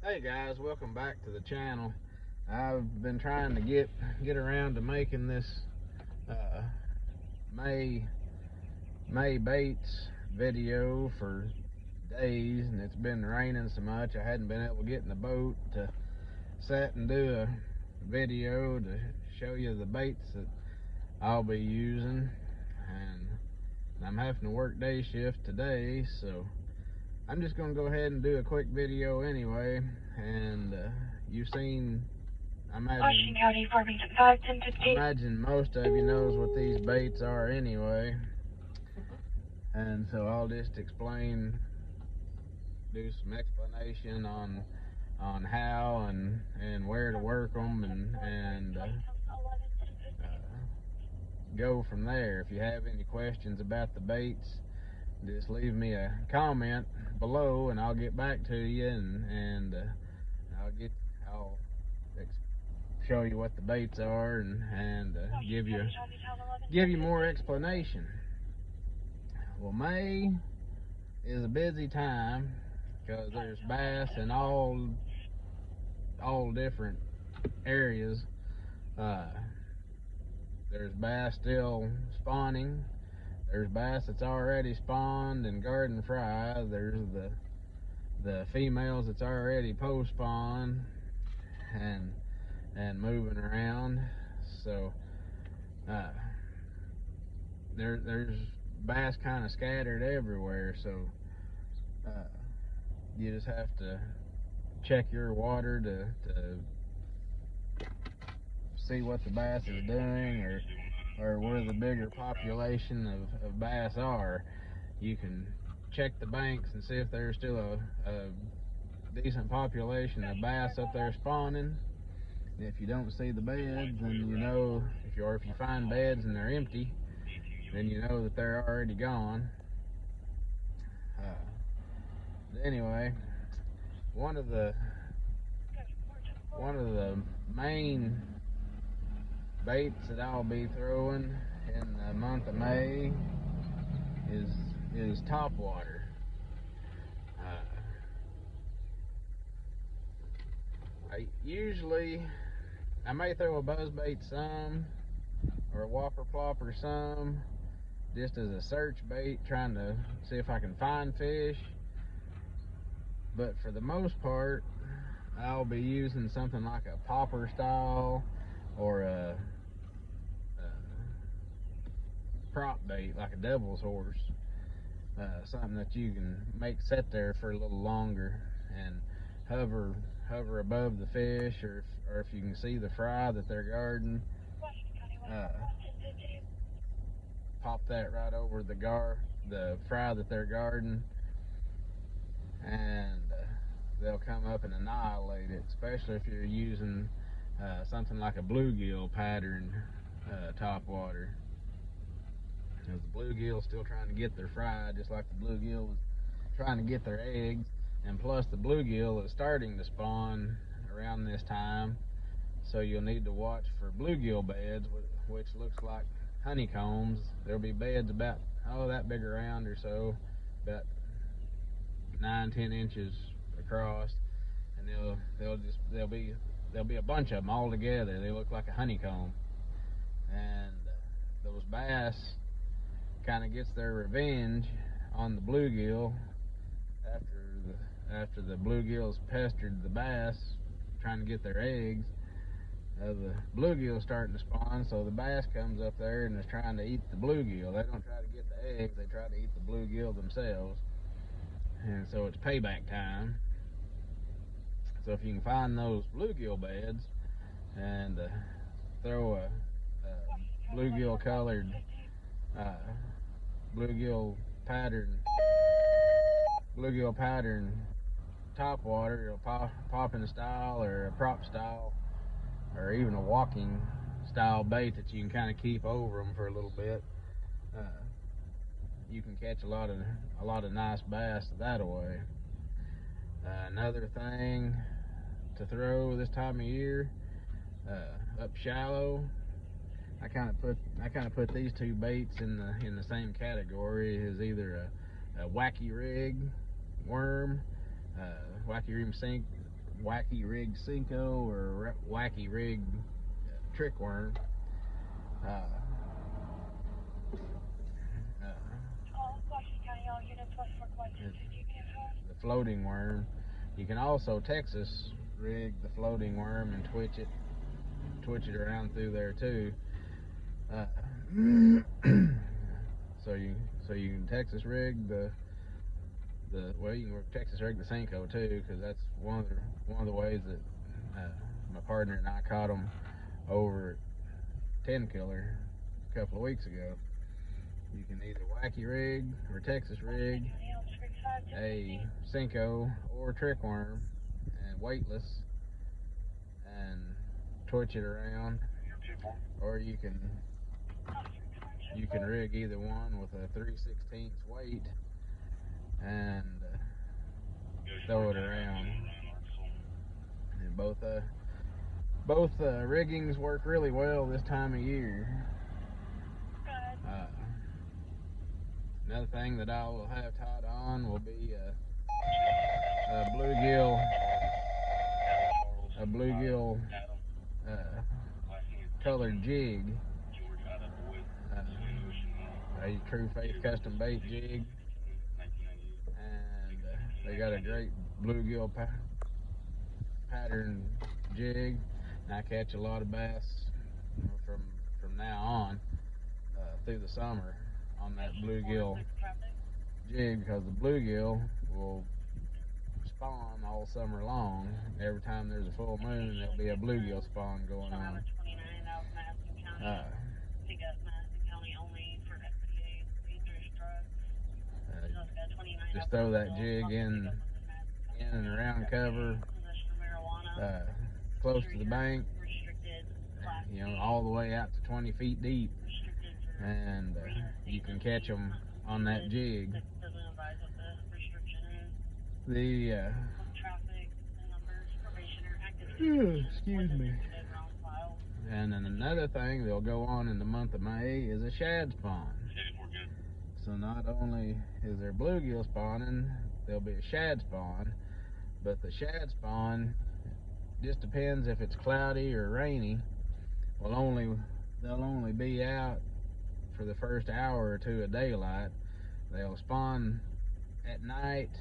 Hey guys, welcome back to the channel. I've been trying to get around to making this uh, May baits video for days, and it's been raining so much I hadn't been able to get in the boat to sit and do a video to show you the baits that I'll be using. And I'm having to work day shift today, so I'm just gonna go ahead and do a quick video anyway. And you've seen, I imagine most of you knows what these baits are anyway, and so I'll just do some explanation on how and where to work them, and go from there. If you have any questions about the baits, just leave me a comment below, and I'll get back to you, and I'll show you what the baits are, and give you more explanation. Well, May is a busy time because there's bass in all different areas. There's bass still spawning. There's bass that's already spawned and garden fry. There's the females that's already post spawn and moving around. So there's bass kind of scattered everywhere. So you just have to check your water to see what the bass is doing, or where the bigger population of bass are. You can check the banks and see if there's still a decent population of bass up there spawning. If you don't see the beds, then you know, if you find beds and they're empty, then you know that they're already gone. Anyway, one of the main baits that I'll be throwing in the month of May is topwater. I may throw a buzzbait some, or a whopper plopper some, just as a search bait, trying to see if I can find fish. But for the most part, I'll be using something like a popper style, or a prop bait like a devil's horse, something that you can make sit there for a little longer and hover above the fish, or if you can see the fry that they're guarding, pop that right over the fry that they're guarding, and they'll come up and annihilate it, especially if you're using something like a bluegill pattern topwater. Because the bluegill's still trying to get their fry, just like the bluegill was trying to get their eggs. And plus, the bluegill is starting to spawn around this time, so you'll need to watch for bluegill beds, which looks like honeycombs. There'll be beds about that big around, or so, about 9-10 inches across, and there'll be a bunch of them all together. They look like a honeycomb, and those bass kind of gets their revenge on the bluegill after the bluegills pestered the bass trying to get their eggs. The bluegill's starting to spawn, so the bass comes up there and is trying to eat the bluegill. They don't try to get the eggs, they try to eat the bluegill themselves. And so it's payback time. So if you can find those bluegill beds and throw a bluegill colored bluegill pattern topwater, it'll pop in a style, or a prop style, or even a walking style bait that you can kind of keep over them for a little bit. You can catch a lot of nice bass that way. Another thing to throw this time of year, up shallow, I kind of put these two baits in the same category as either a wacky rig worm, wacky rig wacky rigged Cinco or wacky rigged trick worm. The floating worm. You can also Texas rig the floating worm and twitch it around through there too. So you can Texas rig the well, you can Texas rig the Cinco too, because that's one of the ways that my partner and I caught them over at 10 Killer a couple of weeks ago. You can either wacky rig or Texas rig a Cinco or trick worm and weightless and twitch it around, or you can rig either one with a 3/16 weight and throw it around. And both riggings work really well this time of year. Another thing that I will have tied on will be a bluegill colored jig, a True Faith custom bait jig, and they got a great bluegill pattern jig, and I catch a lot of bass from now on through the summer on that bluegill jig, because the bluegill will spawn all summer long. Every time there's a full moon, there'll be a bluegill spawn going on. Just throw that jig in and around cover, close to the bank, you know, all the way out to 20 feet deep, and you can catch them on that jig. Excuse me. And then another thing they'll go on in the month of May is a shad spawn. So not only is there bluegill spawning, there'll be a shad spawn, but the shad spawn just depends if it's cloudy or rainy. They'll only be out for the first hour or two of daylight. They'll spawn at night,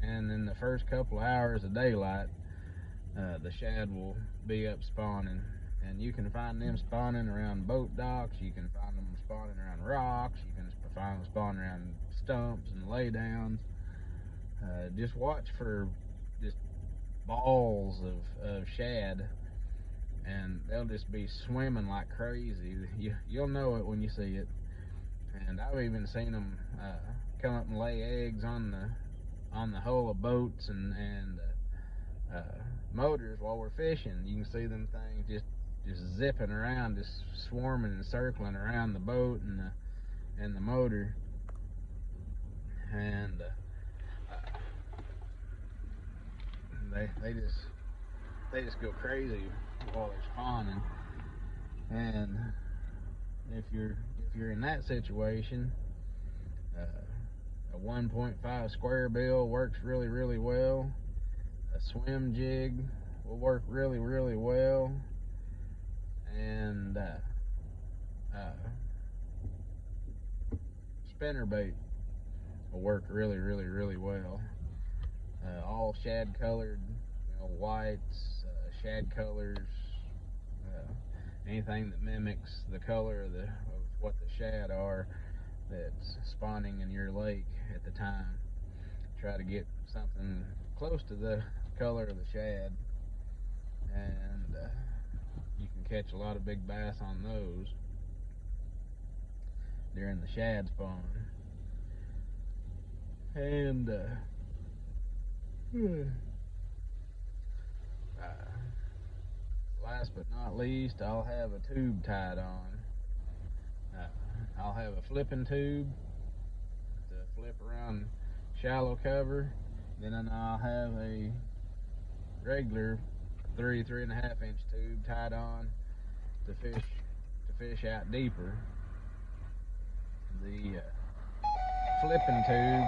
and in the first couple hours of daylight, the shad will be up spawning. And you can find them spawning around boat docks, you can find them spawning around rocks, you can find them spawning around stumps and laydowns. Just watch for just balls of shad, and they'll just be swimming like crazy. You'll know it when you see it. And I've even seen them come up and lay eggs on the hull of boats and motors while we're fishing. You can see them things just zipping around, just swarming and circling around the boat and the motor. And they just go crazy while they're spawning. And if you're in that situation, a 1.5 square bill works really, really well. A swim jig will work really, really well. And spinner bait will work really, really, really well. All shad colored, whites, shad colors, anything that mimics the color of what the shad are that's spawning in your lake at the time. Try to get something close to the color of the shad, and you can catch a lot of big bass on those during the shad spawn. And last but not least, I'll have a tube tied on. I'll have a flipping tube to flip around shallow cover. Then I'll have a regular 3.5 inch tube tied on to fish out deeper. The flipping tube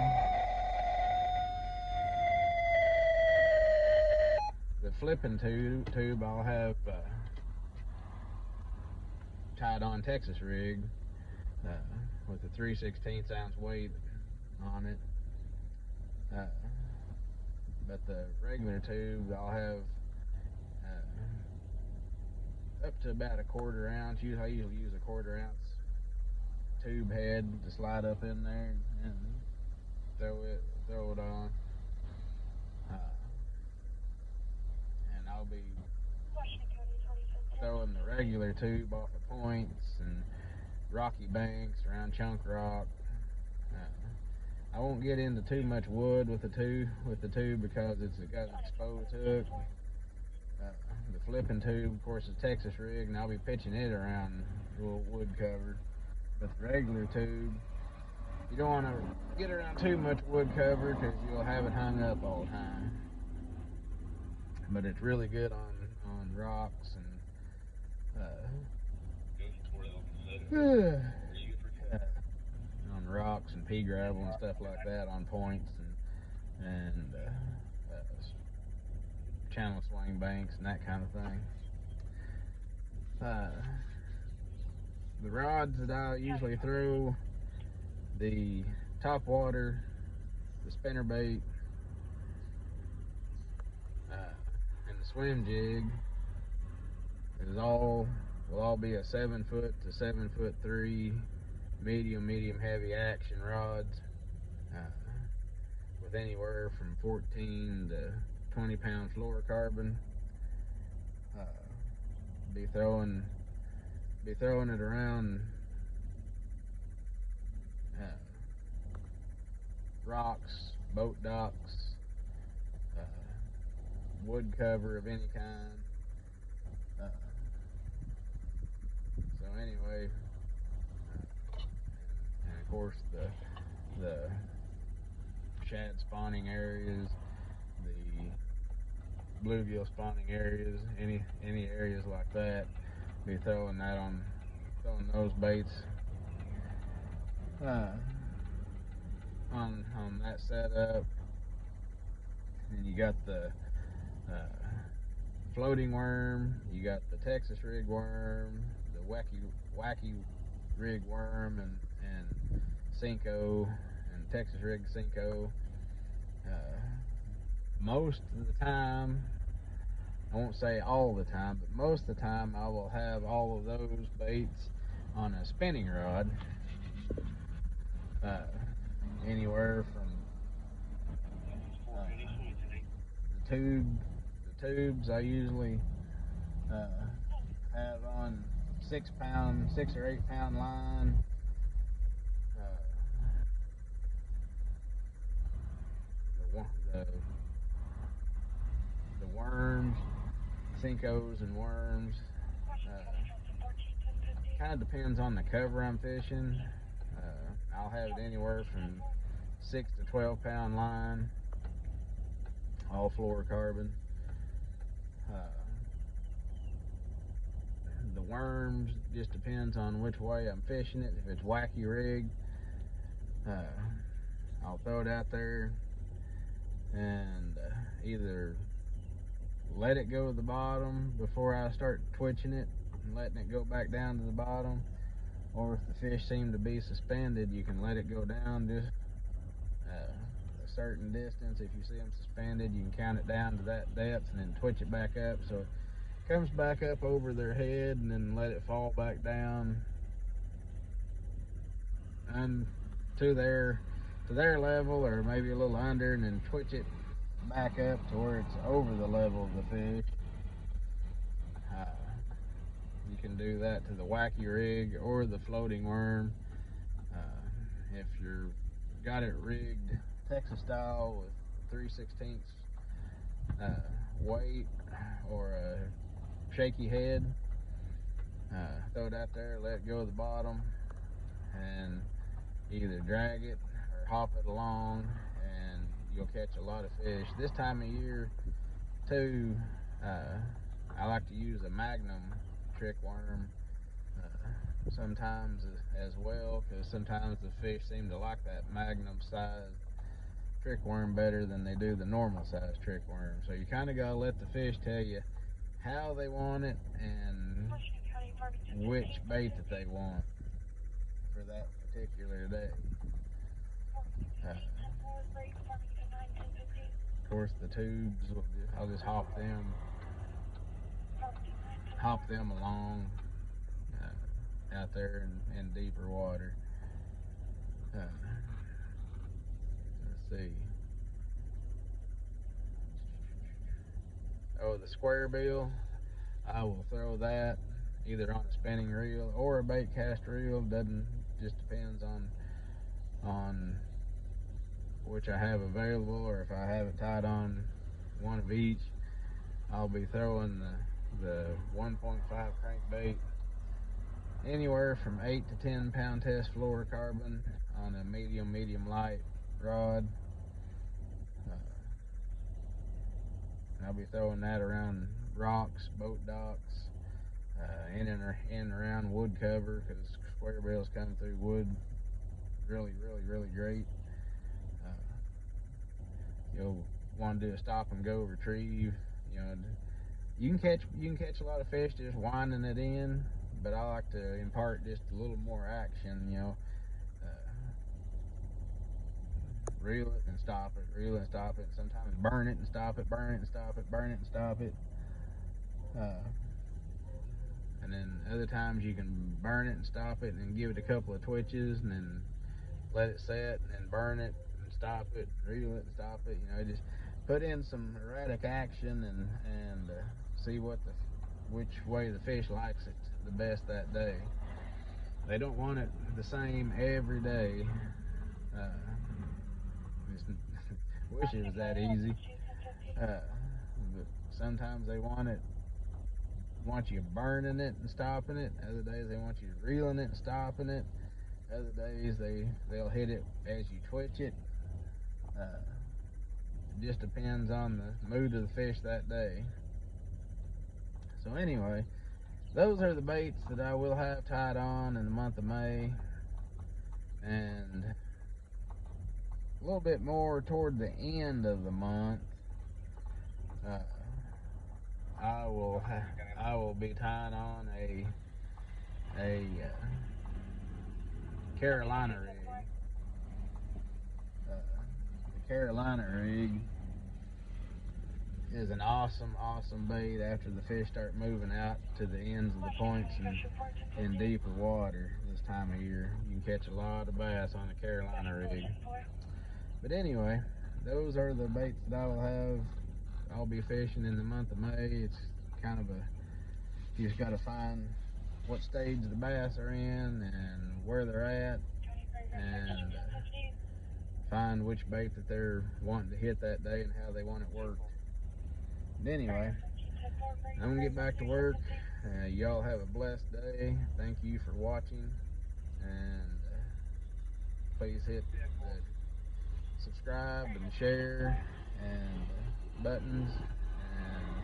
flipping tube I'll have tied on Texas rig with a 3/16 ounce weight on it. But the regular tube I'll have up to about a 1/4 ounce. I usually use a 1/4 ounce tube head to slide up in there and throw it on. And I'll be throwing the regular tube off of points and rocky banks around chunk rock. I won't get into too much wood with the tube because it's got an exposed hook. The flipping tube, of course, is Texas rig, and I'll be pitching it around a little wood cover. But the regular tube, you don't want to get around too much wood cover because you'll have it hung up all the time. But it's really good on rocks and on rocks and pea gravel and stuff like that, on points and channel swing banks and that kind of thing. The rods that I usually throw, the Topwater, the spinnerbait, and the swim jig will all be a 7-foot to 7'3" medium heavy action rods with anywhere from 14 to 20 pound fluorocarbon. Be throwing it around rocks, boat docks, wood cover of any kind. So anyway, and of course the shad spawning areas, the bluegill spawning areas, any areas like that, be throwing those baits on that setup. And you got the floating worm, you got the Texas rig worm, the wacky rig worm, and Cinco and Texas rig Cinco. Most of the time, I won't say all the time, but most of the time I will have all of those baits on a spinning rod, anywhere from the tubes I usually have on 6 or 8 pound line. The worms, Cincos and worms, kind of depends on the cover I'm fishing. I'll have it anywhere from 6 to 12 pound line, all fluorocarbon. The worms just depends on which way I'm fishing it. If it's wacky rig, I'll throw it out there and either let it go to the bottom before I start twitching it and letting it go back down to the bottom, or if the fish seem to be suspended, you can let it go down just a certain distance. If you see them suspended, you can count it down to that depth and then twitch it back up so it comes back up over their head, and then let it fall back down and to their level, or maybe a little under, and then twitch it back up to where it's over the level of the fish. You can do that to the wacky rig or the floating worm. If you're got it rigged Texas style with 3/16 weight or a shaky head, throw it out there, let it go to the bottom, and either drag it or hop it along, and you'll catch a lot of fish. This time of year too, I like to use a Magnum trick worm sometimes as well, because sometimes the fish seem to like that Magnum size trick worm better than they do the normal size trick worm. So you kind of got to let the fish tell you how they want it and which bait that they want for that particular day. Of course, the tubes, I'll just hop them along out there in deeper water. Let's see. Oh, the square bill, I will throw that either on a spinning reel or a bait cast reel. Just depends on which I have available, or if I have it tied on one of each. I'll be throwing the 1.5 crankbait anywhere from 8 to 10 pound test fluorocarbon on a medium light rod. I'll be throwing that around rocks, boat docks, in and around wood cover, because square bills come through wood really great. You'll want to do a stop and go retrieve. You know, you can catch a lot of fish just winding it in, but I like to impart just a little more action. You know, reel it and stop it, reel it and stop it. Sometimes burn it and stop it, burn it and stop it, burn it and stop it. And then other times you can burn it and stop it and give it a couple of twitches and then let it set and then burn it and stop it, reel it and stop it. You know, just put in some erratic action and see which way the fish likes it the best that day. They don't want it the same every day. Wish it was that easy. But sometimes they want you burning it and stopping it. Other days they want you reeling it and stopping it. Other days they'll hit it as you twitch it. It just depends on the mood of the fish that day. So anyway, those are the baits that I will have tied on in the month of May, and a little bit more toward the end of the month, I will be tying on a Carolina rig. The Carolina rig is an awesome bait after the fish start moving out to the ends of the points and in deeper water this time of year. You can catch a lot of bass on a Carolina rig. But anyway, those are the baits that I'll be fishing in the month of May. It's kind of you just got to find what stage the bass are in and where they're at, and find which bait that they're wanting to hit that day and how they want it worked. But anyway, I'm gonna get back to work. Y'all have a blessed day. Thank you for watching, and please hit the subscribe and share and buttons, and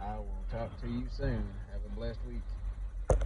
I will talk to you soon. Have a blessed week.